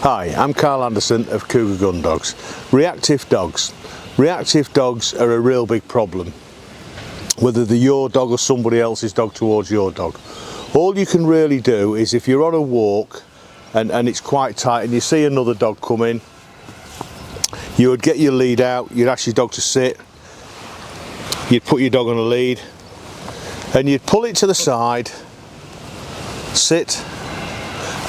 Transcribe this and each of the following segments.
Hi, I'm Carl Anderson of Kugae Gundogs. Reactive dogs. Reactive dogs are a real big problem, whether they're your dog or somebody else's dog towards your dog. All you can really do is, if you're on a walk and it's quite tight and you see another dog come in, you would get your lead out, you'd ask your dog to sit, you'd put your dog on a lead and you'd pull it to the side, sit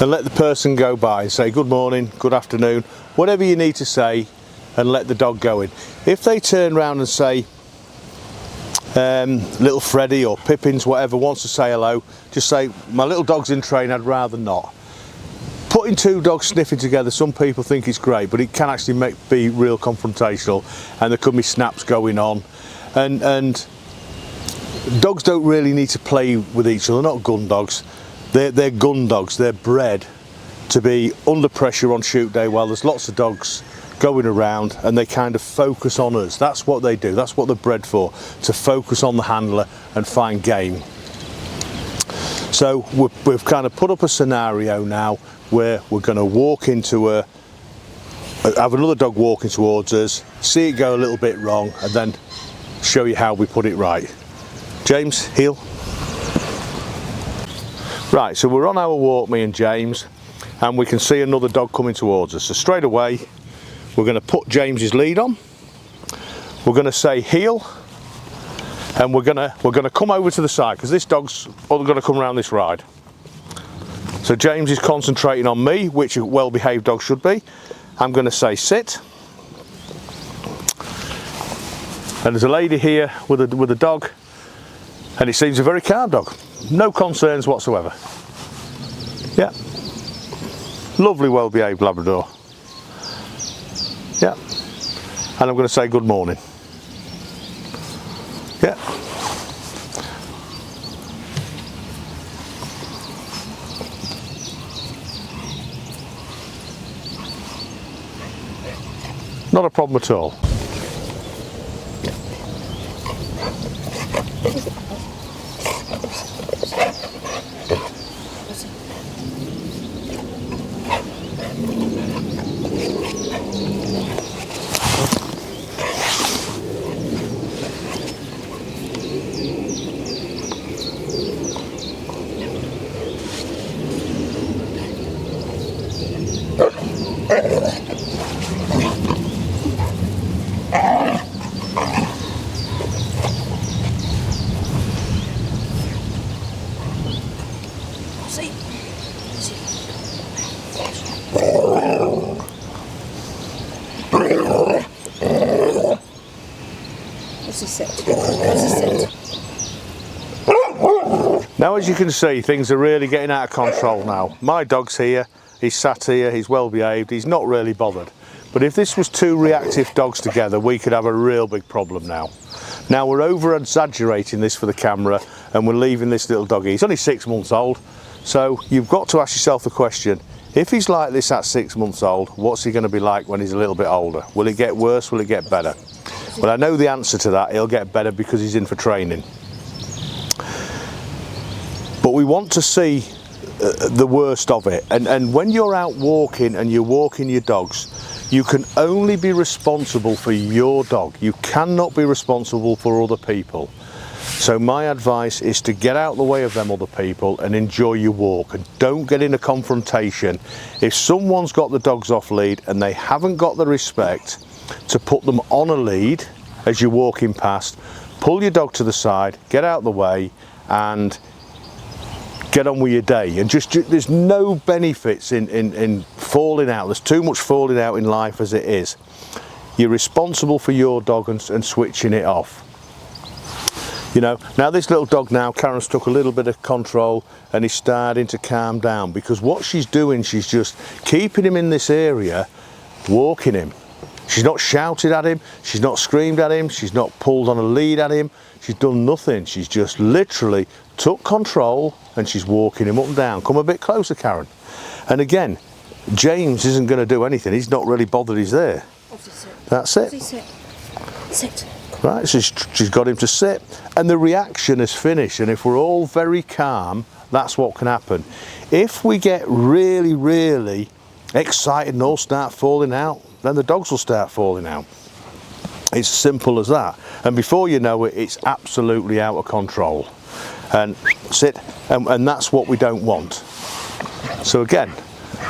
and let the person go by. Say good morning, good afternoon, whatever you need to say, and let the dog go in. If they turn around and say little Freddie or Pippins, whatever, wants to say hello, just say my little dog's in train, I'd rather not. Putting two dogs sniffing together, some people think it's great, but it can actually be real confrontational, and there could be snaps going on, and dogs don't really need to play with each other. They're not gun dogs. They're gun dogs. They're bred to be under pressure on shoot day while there's lots of dogs going around, and they kind of focus on us. That's what they do. That's what they're bred for, to focus on the handler and find game. So we've kind of put up a scenario now where we're going to walk into have another dog walking towards us, see it go a little bit wrong, and then show you how we put it right. James, heel. Right, so we're on our walk, me and James, and we can see another dog coming towards us. So straight away, we're going to put James's lead on. We're going to say heel, and we're going to come over to the side because this dog's going to come around this ride. So James is concentrating on me, which a well-behaved dog should be. I'm going to say sit, and there's a lady here with a dog, and it seems a very calm dog. No concerns whatsoever. Yeah. Lovely, well-behaved Labrador. Yeah. And I'm going to say good morning. Yeah. Not a problem at all. Now, as you can see, things are really getting out of control now. My dog's here, he's sat here, he's well behaved, he's not really bothered. But if this was two reactive dogs together, we could have a real big problem now. Now, we're over exaggerating this for the camera, and we're leaving this little doggy. He's only 6 months old, so you've got to ask yourself the question, if he's like this at 6 months old, what's he going to be like when he's a little bit older? Will it get worse? Will it get better? Well, I know the answer to that. He'll get better because he's in for training. But we want to see the worst of it. And when you're out walking and you're walking your dogs, you can only be responsible for your dog. You cannot be responsible for other people. So my advice is to get out the way of them other people and enjoy your walk, and don't get in a confrontation. If someone's got the dogs off lead and they haven't got the respect to put them on a lead as you're walking past, pull your dog to the side, get out the way and get on with your day. And just there's no benefits in falling out. There's too much falling out in life as it is. You're responsible for your dog and switching it off. You know, now this little dog now, Karen's took a little bit of control and he's starting to calm down, because what she's doing, she's just keeping him in this area, walking him. She's not shouted at him, she's not screamed at him, she's not pulled on a lead at him, she's done nothing. She's just literally took control and she's walking him up and down. Come a bit closer, Karen. And again, James isn't going to do anything. He's not really bothered he's there. That's it. Sit. Right, so she's got him to sit, and the reaction is finished. And if we're all very calm, that's what can happen. If we get really excited and all start falling out, then the dogs will start falling out. It's simple as that. And before you know it, it's absolutely out of control. And sit, and that's what we don't want. So again,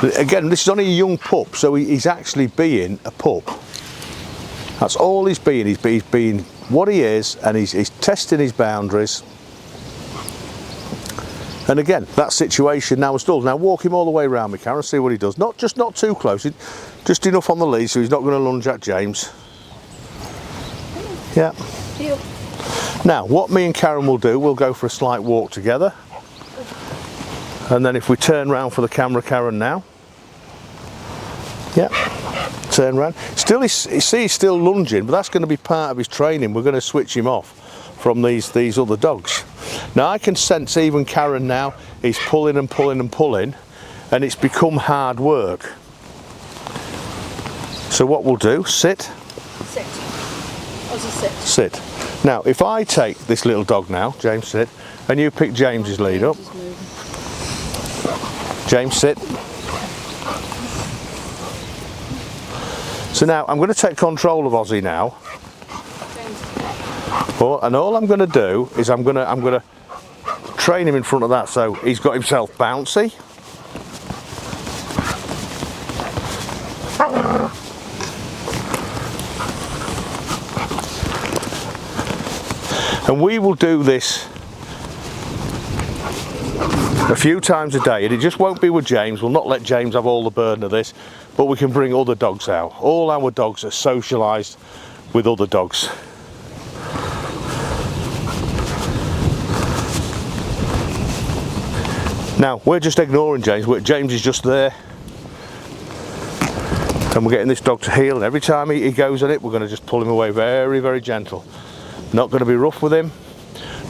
this is only a young pup, so he's actually being a pup. That's all he's being. He's being what he is, and he's testing his boundaries. And again, that situation now installed. Now walk him all the way around me, Karen, see what he does. Not too close, just enough on the lead so he's not going to lunge at James. Yeah. Now, what me and Karen will do, we'll go for a slight walk together. And then if we turn round for the camera, Karen, now. Yeah. Turn round. Still, he's still lunging, but that's going to be part of his training. We're going to switch him off from these other dogs. Now I can sense even Karen now, he's pulling and pulling and pulling, and it's become hard work. So what we'll do, sit. Sit. Sit. Sit. Now if I take this little dog now, James, sit, and you pick James's lead up. James, sit. So now I'm going to take control of Ozzy now. And all I'm going to do is I'm going to train him in front of that, so he's got himself bouncy. And we will do this a few times a day, and it just won't be with James. We'll not let James have all the burden of this, but we can bring other dogs out. All our dogs are socialised with other dogs. Now we're just ignoring James. James is just there, and we're getting this dog to heel, and every time he goes on it, we're going to just pull him away very, very gentle. Not going to be rough with him,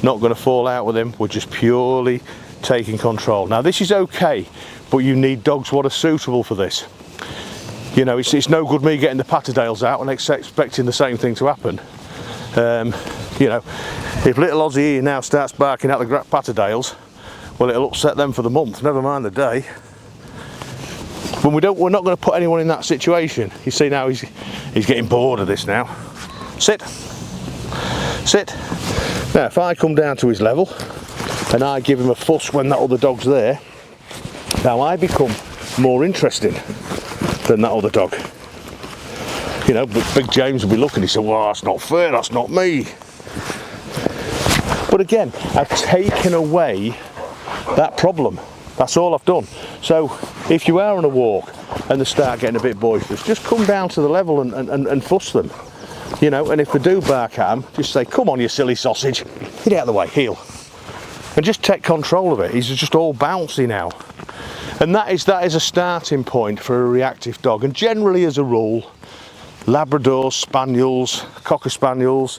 not going to fall out with him. We're just purely taking control. Now this is okay, but you need dogs what are suitable for this. You know, it's no good me getting the Patterdales out and expecting the same thing to happen. You know, if little Aussie here now starts barking at the Patterdales, well, it'll upset them for the month, never mind the day. But we're not going to put anyone in that situation. You see now he's getting bored of this now. Sit. Sit. Now if I come down to his level and I give him a fuss when that other dog's there, now I become more interesting than that other dog. You know, but Big James will be looking, he said, well, that's not fair, that's not me. But again, I've taken away that problem. That's all I've done. So if you are on a walk and they start getting a bit boisterous, just come down to the level and fuss them. You know, and if they do bark at them, just say, come on you silly sausage, get out of the way, heel. And just take control of it. He's just all bouncy now. And that is a starting point for a reactive dog. And generally as a rule, Labradors, Spaniels, Cocker Spaniels,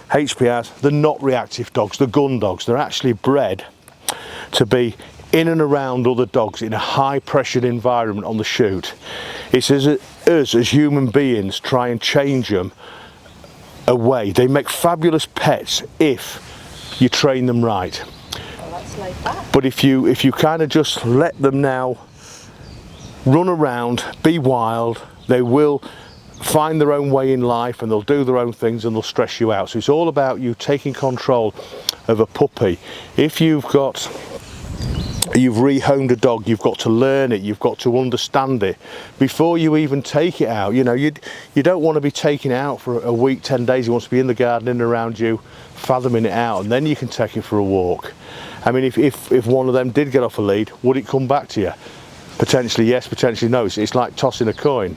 HPRs, they're not reactive dogs, they're gun dogs. They're actually bred to be in and around other dogs in a high pressured environment on the shoot. It's us as human beings try and change them away. They make fabulous pets if you train them right. Well, that's like that. But if you kind of just let them now run around, be wild, they will find their own way in life and they'll do their own things and they'll stress you out. So it's all about you taking control of a puppy. If you've rehomed a dog, you've got to learn it, you've got to understand it before you even take it out. You know, you don't want to be taking it out for a week, 10 days. You want to be in the garden, in and around you, fathoming it out, and then you can take it for a walk. I mean, if one of them did get off a lead, would it come back to you? Potentially yes, potentially no. It's like tossing a coin.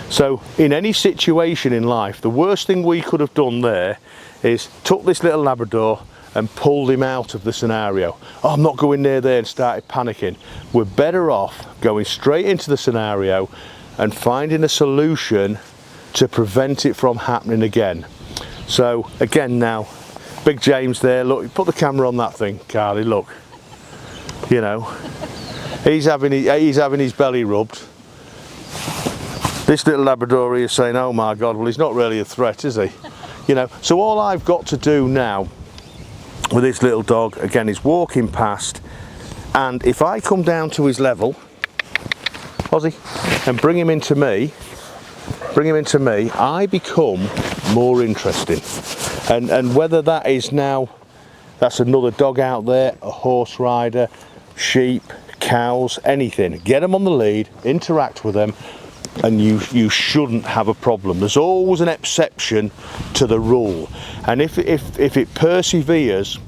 So in any situation in life, the worst thing we could have done there is took this little Labrador and pulled him out of the scenario. Oh, I'm not going near there, and started panicking. We're better off going straight into the scenario and finding a solution to prevent it from happening again. So again now, Big James there, look, put the camera on that thing, Carly, look. You know, he's having his belly rubbed. This little Labrador here is saying, oh my God, well he's not really a threat, is he? You know, so all I've got to do now with this little dog, again, is walking past, and if I come down to his level, Ozzy, and bring him into me, I become more interesting. And whether that is now, that's another dog out there, a horse rider, sheep, cows, anything, get them on the lead, interact with them, and you shouldn't have a problem. There's always an exception to the rule, and if it perseveres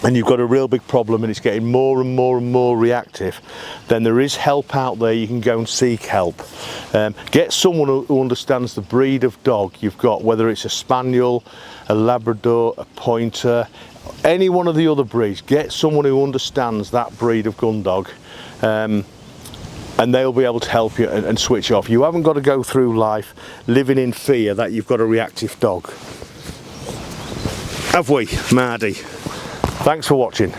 and you've got a real big problem and it's getting more and more and more reactive, then there is help out there. You can go and seek help. Get someone who understands the breed of dog you've got, whether it's a spaniel, a Labrador, a pointer, any one of the other breeds. Get someone who understands that breed of gun dog, and they'll be able to help you and switch off. You haven't got to go through life living in fear that you've got a reactive dog. Have we, Mardy? Thanks for watching.